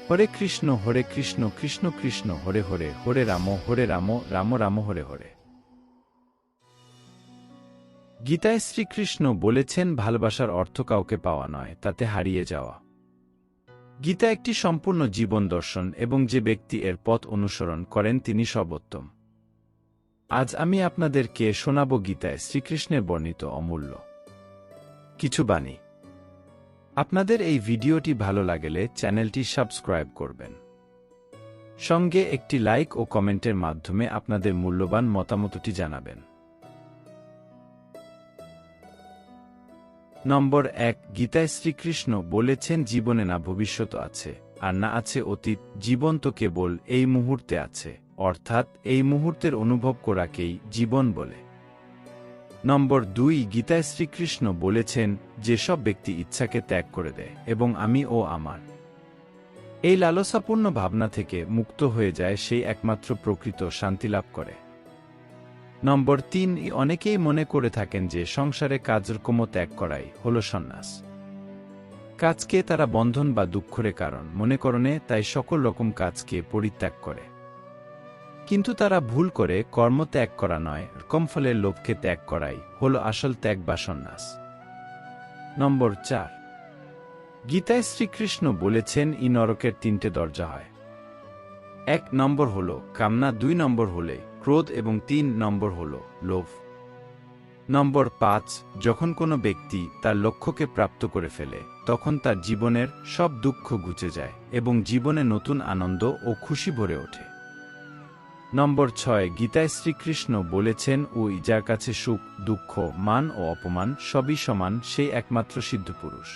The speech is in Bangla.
হরে কৃষ্ণ কৃষ্ণ কৃষ্ণ হরে হরে, হরে রাম রাম রাম হরে হরে। গীতায় শ্রীকৃষ্ণ বলেছেন ভালোবাসার অর্থ কাউকে পাওয়া নয়, তাতে হারিয়ে যাওয়া। গীতা একটি সম্পূর্ণ জীবন দর্শন এবং যে ব্যক্তি এর পথ অনুসরণ করেন তিনি সর্বোত্তম। আজ আমি আপনাদেরকে শোনাব গীতায় শ্রীকৃষ্ণের বর্ণিত অমূল্য কিছু বাণী। আপনাদের এই ভিডিওটি ভালো লাগলে চ্যানেলটি সাবস্ক্রাইব করবেন। সঙ্গে একটি লাইক ও কমেন্টের মাধ্যমে আপনাদের মূল্যবান মতামতটি জানাবেন। নম্বর 1, গীতায় শ্রীকৃষ্ণ বলেছেন জীবনে না ভবিষ্যৎ আছে, আর না আছে অতীত, জীবন তো কেবল এই মুহূর্তে আছে, অর্থাৎ এই মুহূর্তের অনুভব করাকেই জীবন বলে। নম্বর 2, গীতায় শ্রীকৃষ্ণ বলেছেন যেসব ব্যক্তি ইচ্ছাকে ত্যাগ করে দেয় এবং আমি ও আমার এই লালসাপূর্ণ ভাবনা থেকে মুক্ত হয়ে যায়, সেই একমাত্র প্রকৃত শান্তি লাভ করে। নম্বর 3, অনেকেই মনে করে থাকেন যে সংসারে কাজকর্ম ত্যাগ করাই হল সন্ন্যাস। কাজকে তারা বন্ধন বা দুঃখের কারণ মনে করেন, তাই সকল রকম কাজকে পরিত্যাগ করে। কিন্তু তারা ভুল করে, কর্ম ত্যাগ করা নয়, কর্মফলের লোভকে ত্যাগ করাই হল আসল ত্যাগ বা সন্ন্যাস। নম্বর 4, গীতায় শ্রীকৃষ্ণ বলেছেন নরকের 3টে দরজা হয়। 1 নম্বর হল কামনা, 2 নম্বর হলে ক্রোধ এবং 3 নম্বর হল লোভ। নম্বর 5, যখন কোনো ব্যক্তি তার লক্ষ্যকে প্রাপ্ত করে ফেলে তখন তার জীবনের সব দুঃখ ঘুচে যায় এবং জীবনে নতুন আনন্দ ও খুশি ভরে ওঠে। নম্বর 6, গীতায় শ্রীকৃষ্ণ বলেছেন যার কাছে সুখ দুঃখ মান ও অপমান সবই সমান, সেই একমাত্র সিদ্ধ পুরুষ।